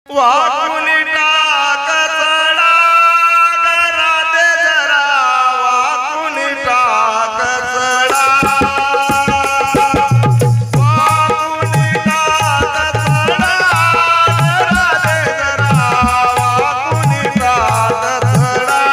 वाकून टाक चढा घरात जरा वाकून टाक चढा वाकून टाक चढा घरात जरा वाकून टाक चढा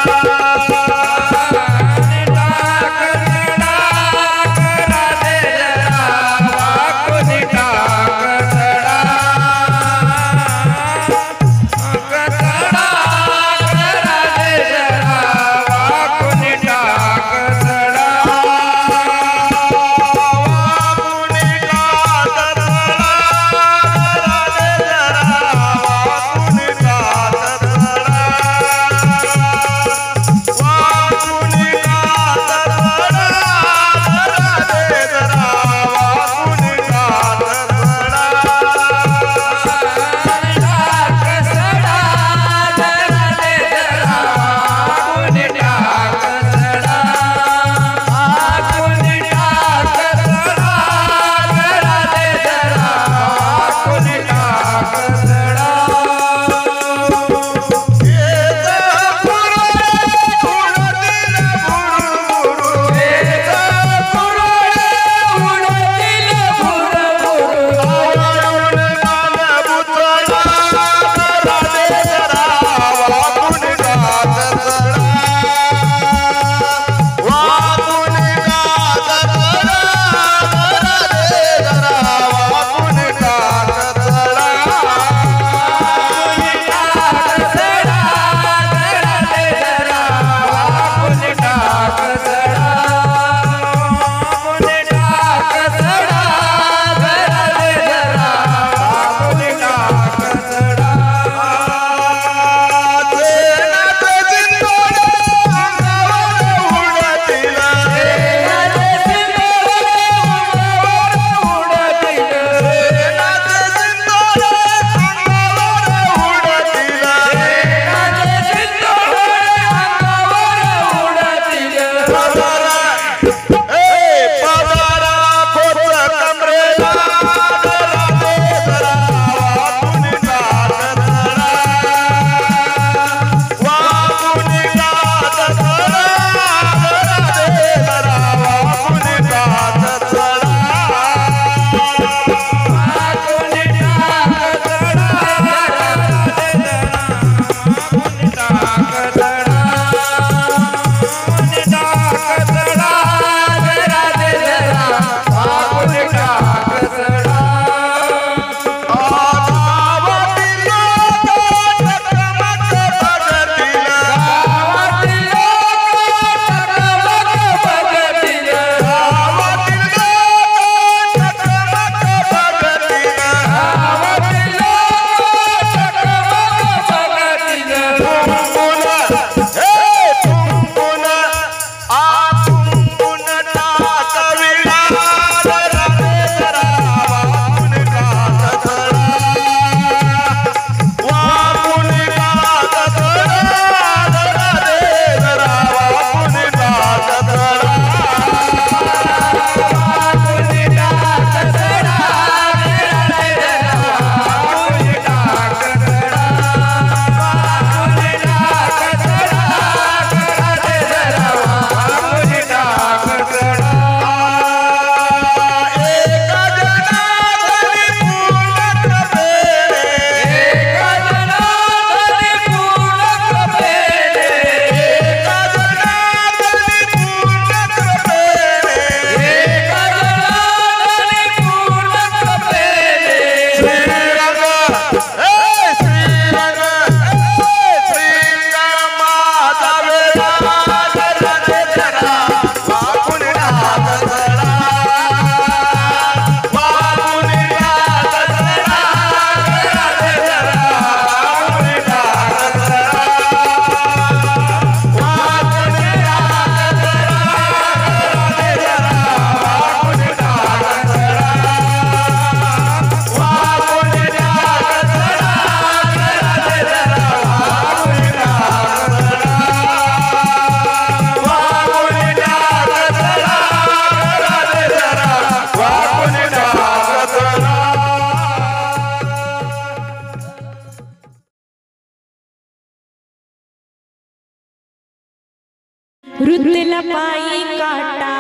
रुतला पायी काटा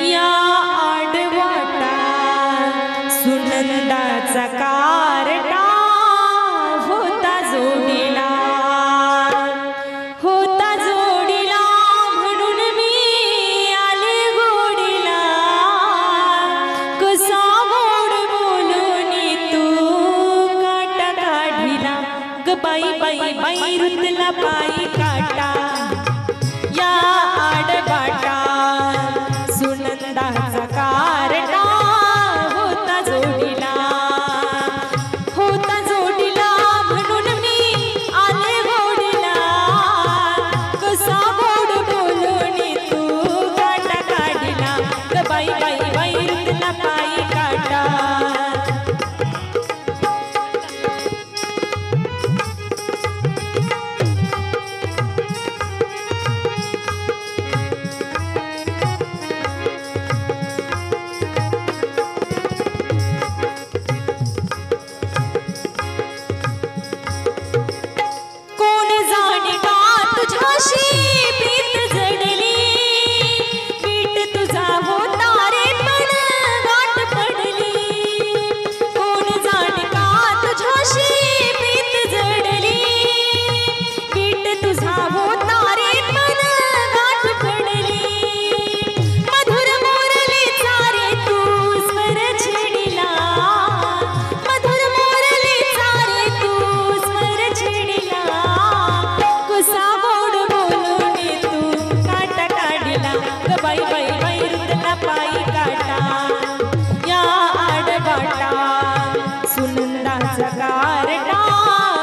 या आडवाटा सुनंदाचा कारटा होता जोडीला म्हणून मी आले गोडीला कसा गोड बोलून तू काटा काढिला ग बाई बाई बाई रुतला पायी काटा या आडवाटा सुनंदाचा कारटा होता जोडीला म्हणून मी आले गोडीला कसा गोड बोलून तू काटा काढिला ग बाई बाई बाई रुतला पायी काटा सुनंदाचा कारटा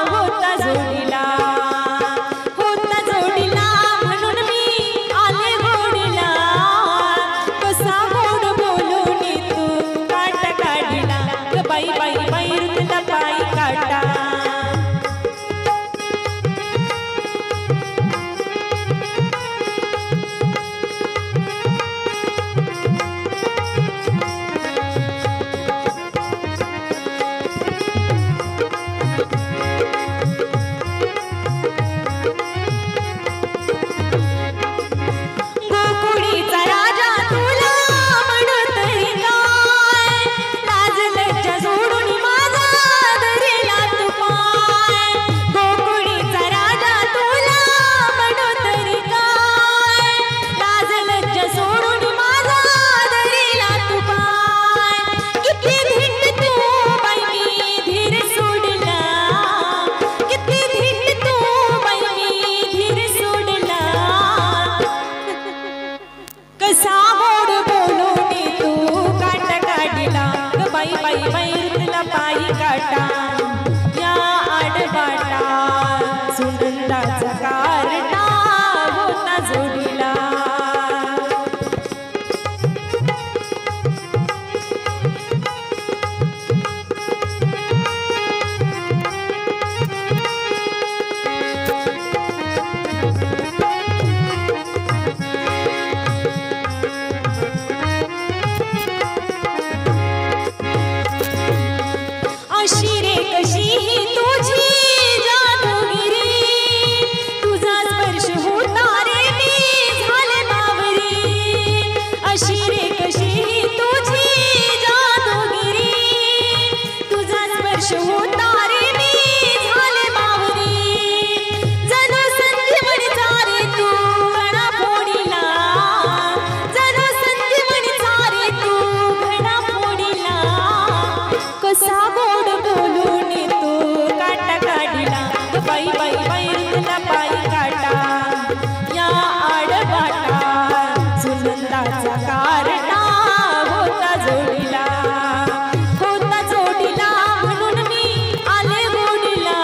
होता जोडीला म्हणून मी आले गोडीला कसा गोड बोलून तू काटा काढिला ग बाई बाई बाई रुतला पायी काटा या आडवाटा सुनंदाचा कारटा होता जोडीला अशी रे कशी ही तुझी जादूगिरी तुझा स्पर्श होता रे मी झाले बावरी अशी रे कशी ही तुझी जादूगिरी तुझा स्पर्श होता रे मी झाले बावरी जणू संजीवनीचा रे तू घडा फोडीला जणू संजीवनीचा रे तू घडा फोडीला कसा गोड बोलून तू काटा काढिला बाई बाई बाई रुतला पायी काटा या आडवाटा सुनंदाचा कारटा होता जोडीला म्हणून मी आले गोडीला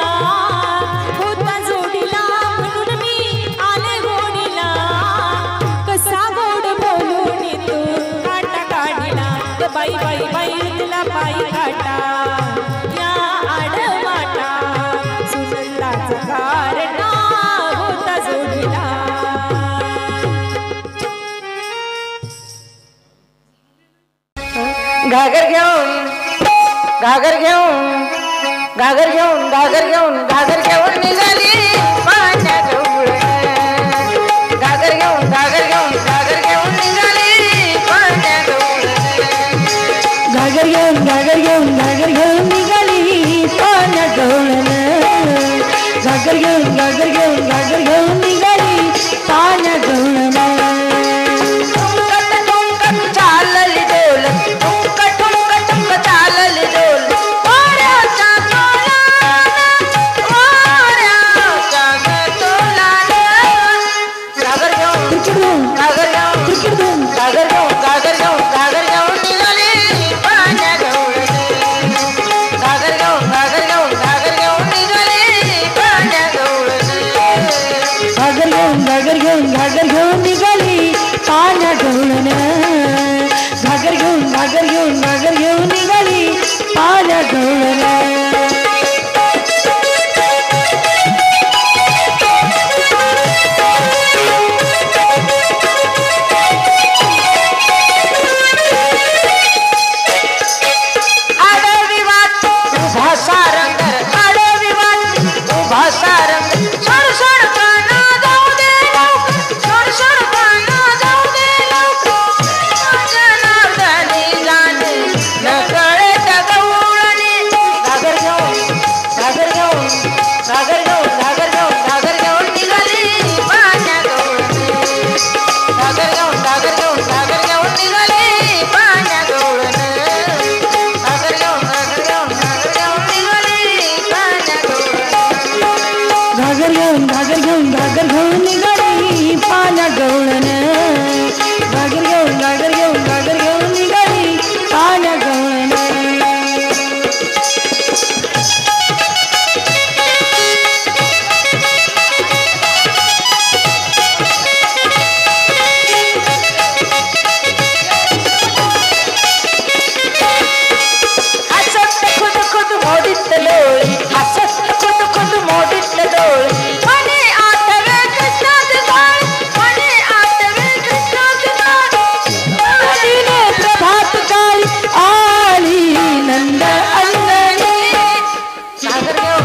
म्हणून मी आले गोडीला कसा गोड बोलून तू काटा काढिला बाई बाई बाई रुतला पायी काटा या आडवाटा सुनंदाचा कारटा होता जोडीला घागर घेऊन निघाली पाण्याजवळ घागर घेऊन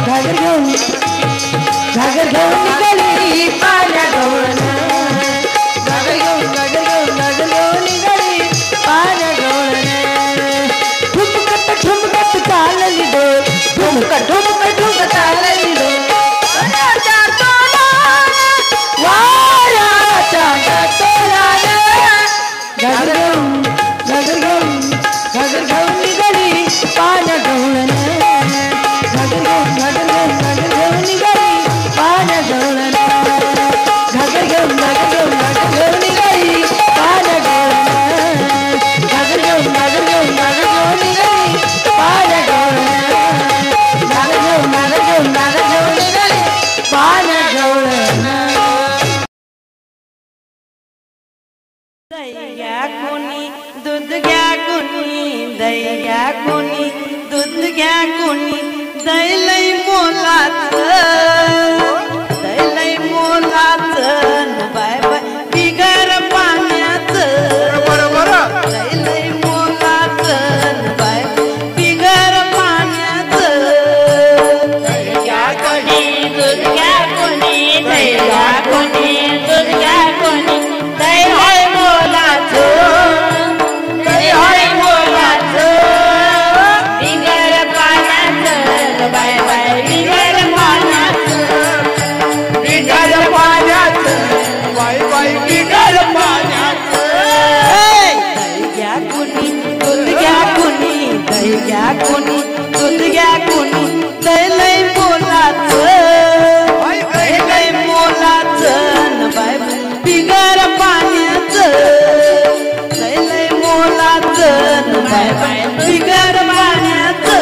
घागर घेऊन निघाली पाण्या गवळण घागर घेऊन निघाली पाण्या गवळण ठुमकत चालली डोल ठुमक चालली डोल वाऱ्याच्या तोलानं घागर घेऊन निघाली पाण्या गवळण घागर घेऊन निघाली पाण्या गवळण घागर घेऊन निघाली पाण्या गवळण घागर घेऊन निघाली पाण्या गवळण घागर घेऊन निघाली पाण्या गवळण दही घ्या कोणी दूध घ्या कोणी दही घ्या कोणी दूध घ्या कोणी दही लई मोलाचं बाय बाय बिगर पाण्याचं दही लई मोलाचं बाय बिगर पाण्याचं दही घ्या कोणी दूध घ्या कोणी दही घ्या कोणी दूध घ्या कोणी दही लई मोलाचं बिगर पाण्याचं बाय बाय बिगर पाण्याचं दही घ्या कोणी दूध घ्या कोणी दही घ्या कोणी दूध घ्या कोणी दही लई मोलाचं बाय बिगर पाण्याचं दही लई मोलाचं बाय बाय बिगर पाण्याचं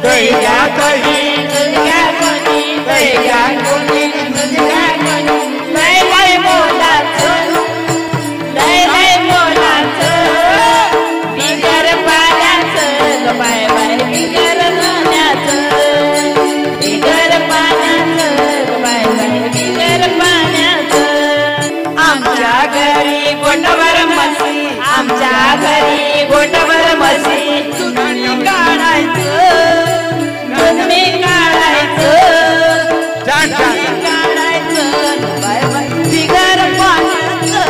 दही घ्या कोणी दूध घ्या कोणी दही घ्या कोणी दूध घ्या कोणी दही लई मोलाचं बिगर पाण्याचं बाय बाय बिगर पाण्याचं बाय बाय बिगर पाण्याचं आमच्या घरी गोटभर म्हशी आमच्या घरी गोटभर म्हशी दूध काढायचं बाय बाय बिगर पाण्याचं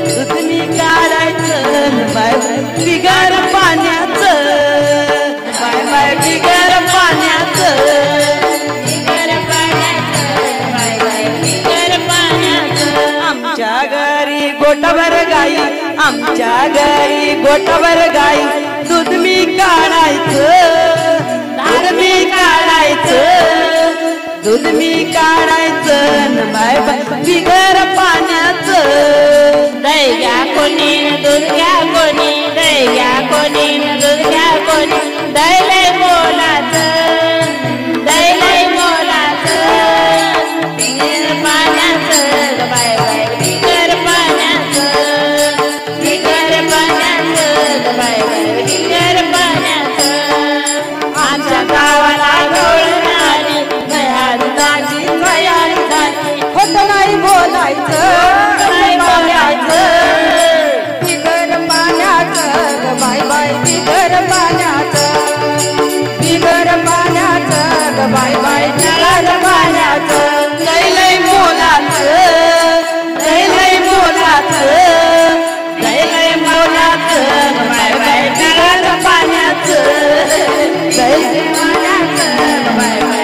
दूध काढायचं बाय बाय बिगर पाण्याचं बाय बाय बिगर पाण्याचं बाय बाय बिगर पाण्याचं आमच्या घरी गोटभर गाई आमच्या घरी गोटभर गाई दूध मी काढायचं धार मी काढायचं दूध मी काढायचं बाय बाय बिगर पाण्याचं दही घ्या कोणी दूध घ्या कोणी दही घ्या कोणी दूध घ्या कोणी दही लई मोलाचं बिगर पाण्याचं बाय बाय बिगर पाण्याचं बाय बाय बिगर पाण्याचं आमच्या गावाला गवळण आली दयाची तयारी झाली होत नाही बोलायचं बिगर पाण्याचं बाय बाय बिगर पाण्याचं बाय बाय बिगर पाण्याचं लई मोलाचं बाय बाय बिगर पाण्याचं बाय बाय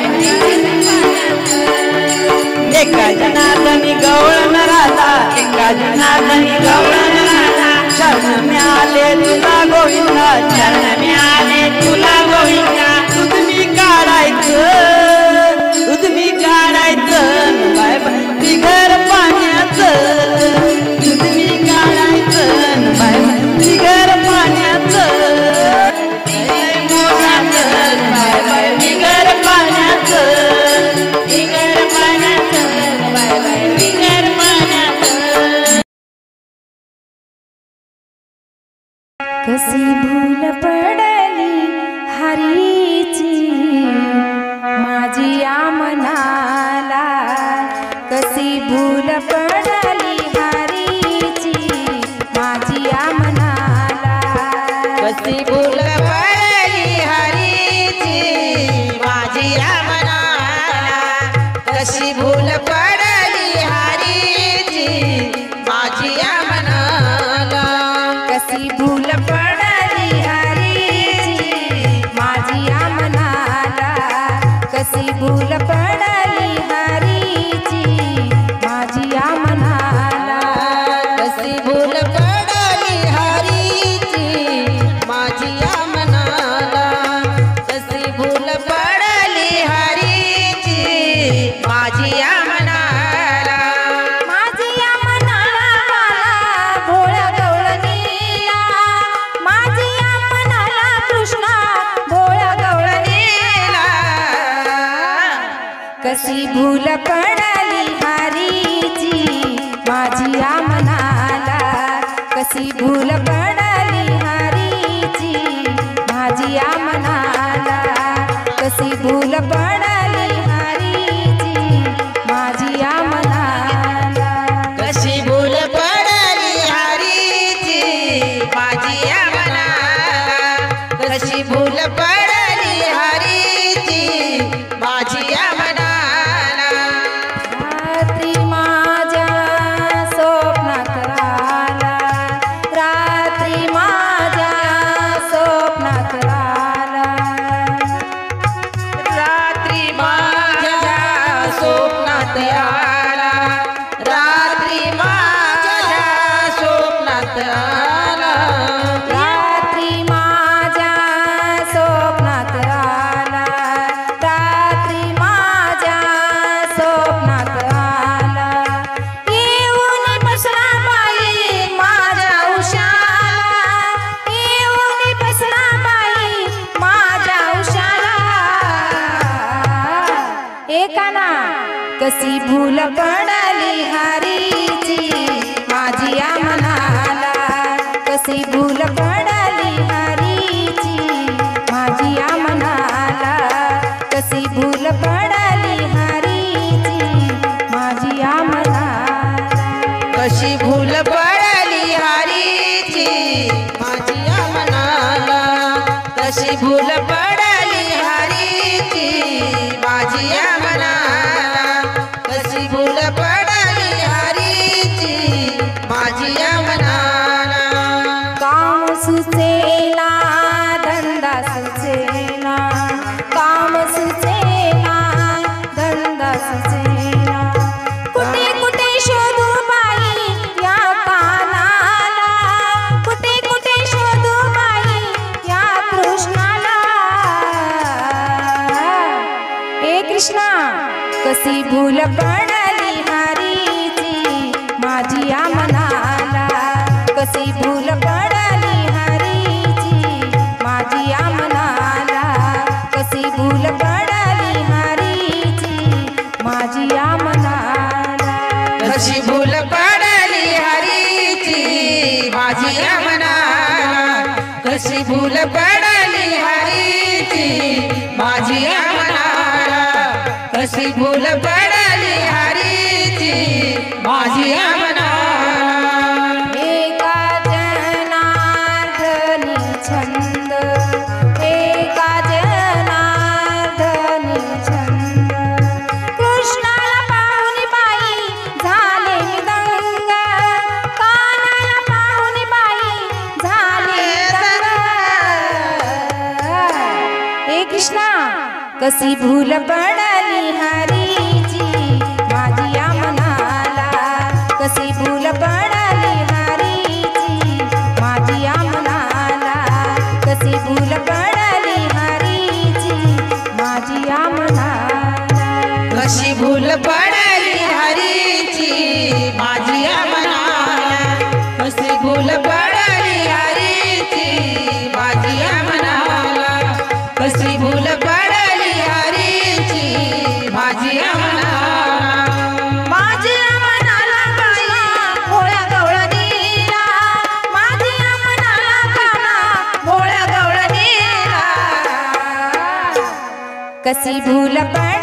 एका जनार्दनी गवळण राधा एका जनार्दनी गवळण राधा शरण मिळाले तुला गोविंदा शरण मिळाले तुला गोविंदा दूध मी काढायचं बाय बाय बिगर पाण्याचं दूध मी काढायचं बाय बाय बिगर पाण्याचं बाय बाय बिगर पाण्याचं बाय बाय बिगर पाण्याचं कशी भूल पडली हरी माझिया मनाला कशी भूल पडली हरीची माझिया मनाला कशी भूल पडली हरीची माझिया मनाला कशी भूल पडली हरीची माझिया मनाला कशी भूल पडली हरीची माझिया मनाला कशी भूल पडली हरीची माझिया मनाला माझिया मनाला भोळ्या गवळणीला माझिया मनाला कृष्णा भोळ्या गवळणीला कशी भूल पडली हरीची माझिया मनाला कशी भूल पडली हरीची माझिया मनाला कशी भूल पडली हरीची माझिया मनाला कशी भूल पडली हरीची माझिया मनाला कशी भूल पडली हरीची माझिया मनाला रात्री माझ्या स्वप्नात आला रात्री माझ्या स्वप्नात आला रात्री माझ्या स्वप्नात आला रात्री माझ्या स्वप्नात आला रात्री माझ्या स्वप्नात आला रात्री माझ्या स्वप्नात आला येऊन बसला बाई माझ्या उशाला येऊन बसला बाई माझ्या उशाला एकाना कशी भूल पडली हरीची माझिया मनाला कशी भूल पडली हरीची माझिया मनाला कशी भूल पडली हरीची माझिया मनाला कशी भूल पडली हरीची माझिया मनाला कशी भूल पडली हरीची माझिया मनाला कशी भूल पडली हरीची माझिया मनाला काम सुचेना धंदा सुचेना काम सुचेना धंदा सुचेना कुठे कुठे शोधू बाई या कानाला कुठे कुठे शोधू बाई या कृष्णाला ए कृष्णा कशी भूल पडली हरीची माझिया मनाला कशी भूल पडली हरीची माझिया मनाला कशी भूल पडली हरीची माझिया मनाला कशी भूल पडली हरीची माझिया मनाला कशी भूल पडली हरीची माझिया मनाला कशी भूल पडली हरीची माझिया मनाला एका जनार्दनी छंद एका जनार्दनी छंद कृष्णाला पाहून बाई झाले दंग कानाला पाहून बाई झाले दंग ए कृष्णा कशी भूल पडली हरीची माझिया मनाला कशी भूल पडली हरीची माझिया मनाला कशी भूल पडली हरीची माझिया मनाला कशी भूल पडली हरीची माझिया मनाला कशी भूल पडली हरीची माझिया मनाला कशी भूल पडली हरीची माझिया मनाला माझिया मनाला काना भोळ्या गवळणीला माझिया मनाला काना भोळ्या गवळणीला कशी भूल पडली